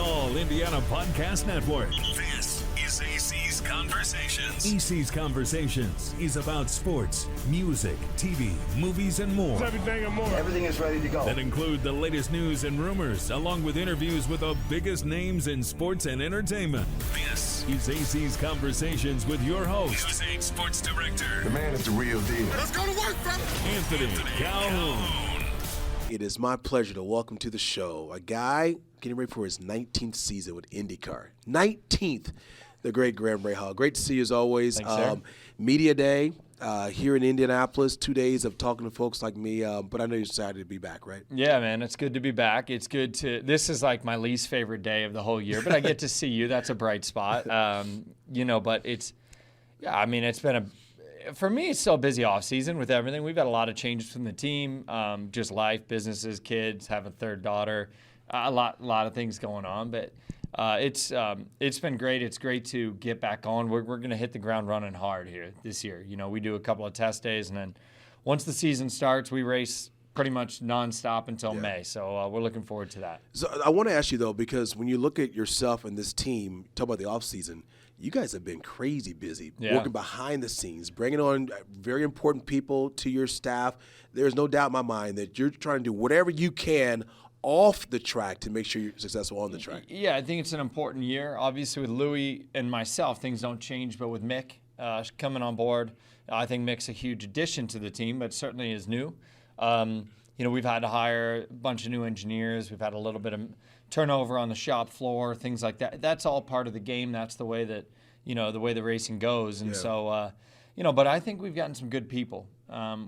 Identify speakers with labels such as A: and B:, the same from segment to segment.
A: All Indiana Podcast Network.
B: This is AC's Conversations.
A: AC's Conversations is about sports, music, TV, movies, and more.
C: Everything and more.
D: Everything is ready to go.
A: That include the latest news and rumors, along with interviews with the biggest names in sports and entertainment.
B: This
A: is AC's Conversations with your host,
B: News 8 Sports Director.
D: The man is the real deal.
B: Let's go to work, fella.
A: Anthony Calhoun.
E: It is my pleasure to welcome to the show a guy getting ready for his 19th season with IndyCar. 19th, the great Graham Rahal. Great to see you as always.
F: Thanks, sir.
E: Media Day here in Indianapolis, 2 days of talking to folks like me, but I know you're excited to be back, right?
F: Yeah, man, it's good to be back. It's good to – this is like my least favorite day of the whole year, but I get to see you. That's a bright spot. But it's – yeah, I mean, it's been a – for me, it's still a busy off season with everything. We've had a lot of changes from the team, just life, businesses, kids, have a third daughter, a lot of things going on. But it's been great. It's great to get back on. We're going to hit the ground running hard here this year. You know, we do a couple of test days, and then once the season starts, we race pretty much nonstop until May. So we're looking forward to that.
E: So I want to ask you, though, because when you look at yourself and this team, talk about the off season, you guys have been crazy busy, working behind the scenes, bringing on very important people to your staff. There's no doubt in my mind that you're trying to do whatever you can off the track to make sure you're successful on the track.
F: Yeah, I think it's an important year. Obviously, with Louis and myself, things don't change. But with Mick coming on board, I think Mick's a huge addition to the team, but certainly is new. We've had to hire a bunch of new engineers. We've had a little bit of turnover on the shop floor, things like that. That's all part of the game. That's the way that, the way the racing goes. And so, but I think we've gotten some good people.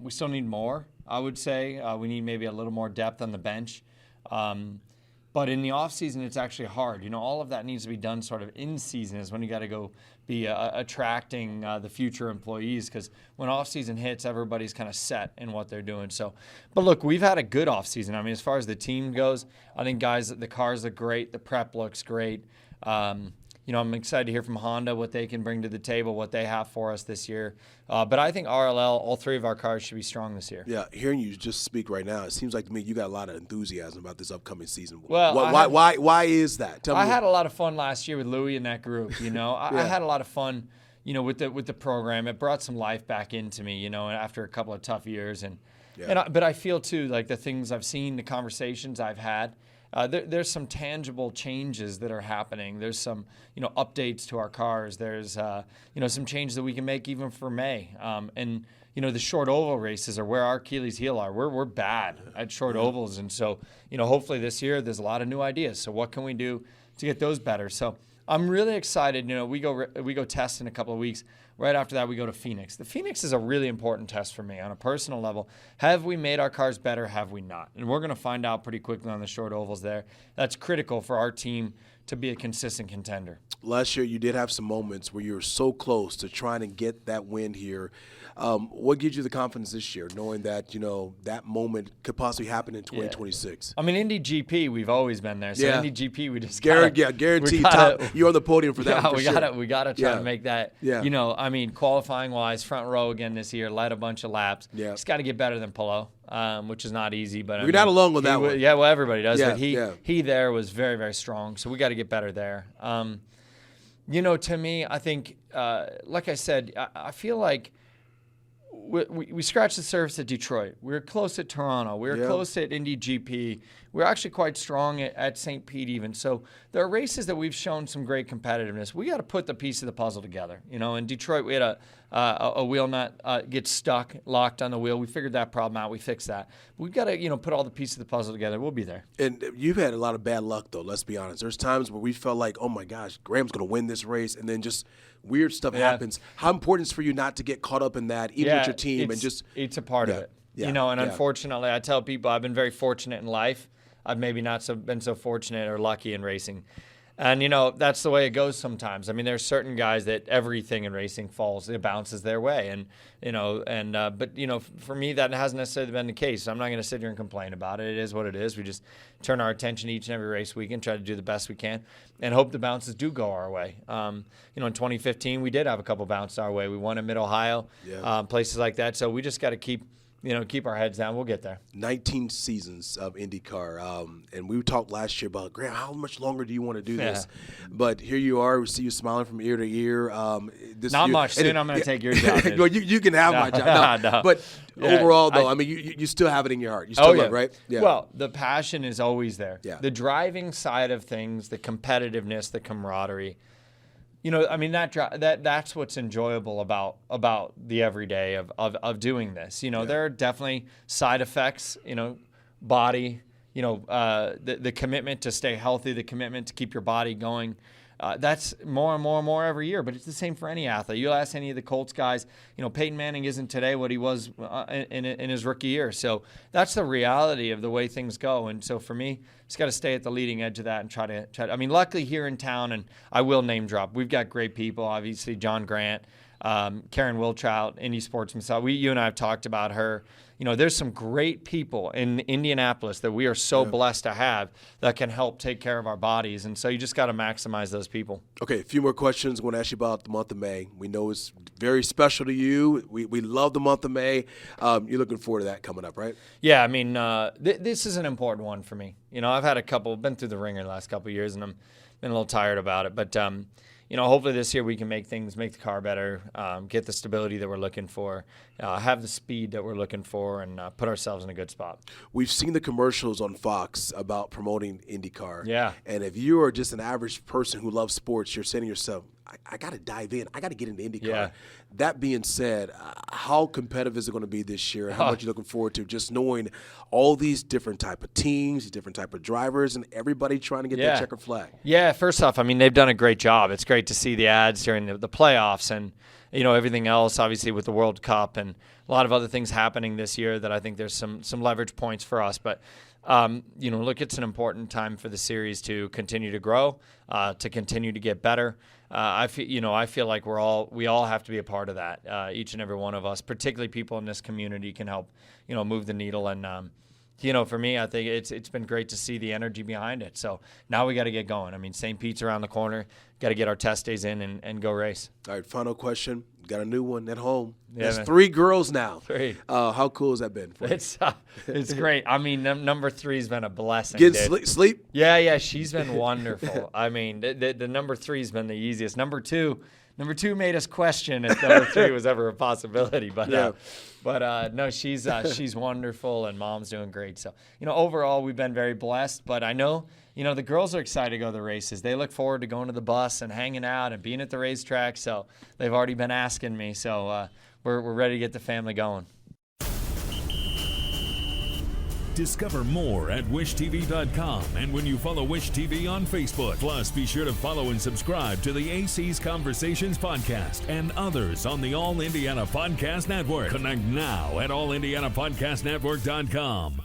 F: We still need more, I would say. We need maybe a little more depth on the bench. But in the off season, it's actually hard. All of that needs to be done sort of in season is when you got to go be attracting the future employees, because when off season hits, everybody's kind of set in what they're doing. So, but look, we've had a good off season. I mean, as far as the team goes, I think the cars look great. The prep looks great. I'm excited to hear from Honda what they can bring to the table, what they have for us this year. But I think RLL, all three of our cars should be strong this year.
E: Yeah, hearing you just speak right now, it seems like to me you got a lot of enthusiasm about this upcoming season.
F: Well,
E: why is that?
F: I had a lot of fun last year with Louis and that group. I had a lot of fun, with the program. It brought some life back into me, after a couple of tough years. But I feel too like the things I've seen, the conversations I've had. There's some tangible changes that are happening. There's some, updates to our cars. There's, some changes that we can make even for May. The short oval races are where our Achilles heel are. We're bad at short ovals. And so, hopefully this year there's a lot of new ideas. So what can we do to get those better? So I'm really excited. We go test in a couple of weeks. Right after that, we go to Phoenix. The Phoenix is a really important test for me on a personal level. Have we made our cars better? Have we not? And we're going to find out pretty quickly on the short ovals there. That's critical for our team to be a consistent contender.
E: Last year, you did have some moments where you were so close to trying to get that win here. What gives you the confidence this year, knowing that, that moment could possibly happen in 2026?
F: I mean, Indy GP, we've always been there. So Indy GP, we just
E: guaranteed you're on the podium for that.
F: We got to try to make that, qualifying-wise, front row again this year, led a bunch of laps. Yeah. Just got to get better than Polo, which is not easy. But
E: you're not alone with that one.
F: Yeah, well, everybody does. Yeah, but he there was very, very strong. So we got to get better there. To me, I think, like I said, I feel like we scratched the surface at Detroit. We were close at Toronto. We were close at Indy GP. We were actually quite strong at St. Pete even. So there are races that we've shown some great competitiveness. We got to put the piece of the puzzle together. In Detroit, we had a wheel nut get stuck, locked on the wheel. We figured that problem out. We fixed that. We've got to, put all the pieces of the puzzle together. We'll be there.
E: And you've had a lot of bad luck, though, let's be honest. There's times where we felt like, oh, my gosh, Graham's going to win this race, and then just weird stuff happens. How important is it for you not to get caught up in that, even with your team?
F: It's a part of it. Unfortunately, I tell people I've been very fortunate in life. I've maybe not been so fortunate or lucky in racing. And, that's the way it goes sometimes. I mean, there's certain guys that everything in racing bounces their way. But for me, that hasn't necessarily been the case. I'm not going to sit here and complain about it. It is what it is. We just turn our attention each and every race weekend, try to do the best we can, and hope the bounces do go our way. In 2015, we did have a couple bounces our way. We won in Mid-Ohio, places like that. So we just got to keep keep our heads down. We'll get there.
E: 19 seasons of IndyCar. And we talked last year about, Graham, how much longer do you want to do this? But here you are. We see you smiling from ear to ear.
F: Not much. Soon I'm going to take your job.
E: Well, you can have my job. No. But overall, though, I mean, you still have it in your heart. You still love, right? Yeah.
F: Well, the passion is always there.
E: Yeah.
F: The driving side of things, the competitiveness, the camaraderie. I mean, that's what's enjoyable about the everyday of doing this. There are definitely side effects, body, the commitment to stay healthy, the commitment to keep your body going. That's more and more and more every year, but it's the same for any athlete. You'll ask any of the Colts guys, Peyton Manning isn't today what he was in his rookie year. So that's the reality of the way things go. And so for me, just got to stay at the leading edge of that and try to. I mean, luckily here in town, and I will name drop, we've got great people. Obviously, John Grant, Karen Wilchild, Indy Sportsman. So you and I have talked about her. There's some great people in Indianapolis that we are so blessed to have that can help take care of our bodies. And so you just got to maximize those people. Okay, a few more questions. I want to ask you about the month of May. We know it's very special to you. We love the month of May. You're looking forward to that coming up, right? Yeah, I mean, this is an important one for me. I've had been through the ringer the last couple of years, and I'm been a little tired about it. But hopefully this year we can make the car better, get the stability that we're looking for, have the speed that we're looking for, and put ourselves in a good spot. We've seen the commercials on Fox about promoting IndyCar. Yeah. And if you are just an average person who loves sports, you're saying to yourself, I got to dive in. I got to get into IndyCar. Yeah. That being said, how competitive is it going to be this year? How much are you looking forward to just knowing all these different type of teams, different type of drivers, and everybody trying to get that checkered flag? Yeah, first off, I mean, they've done a great job. It's great to see the ads during the playoffs and, everything else, obviously, with the World Cup and a lot of other things happening this year that I think there's some leverage points for us. But, look, it's an important time for the series to continue to grow, to continue to get better. I feel like we all have to be a part of that. Each and every one of us, particularly people in this community, can help, move the needle. And for me, I think it's been great to see the energy behind it. So now we got to get going. I mean, St. Pete's around the corner. Got to get our test days in and go race. All right, final question. Got a new one at home. Yeah, there's 3 girls now. 3. How cool has that been for you? It's great. I mean, number 3's been a blessing. Get sleep? Yeah, she's been wonderful. I mean, the number 3's been the easiest. Number two made us question if number 3 was ever a possibility. But no, she's wonderful, and Mom's doing great. So, overall, we've been very blessed. But I know, the girls are excited to go to the races. They look forward to going to the bus and hanging out and being at the racetrack. So they've already been asking me. So we're ready to get the family going.
A: Discover more at wishtv.com and when you follow Wish TV on Facebook. Plus, be sure to follow and subscribe to the AC's Conversations podcast and others on the All Indiana Podcast Network. Connect now at allindianapodcastnetwork.com.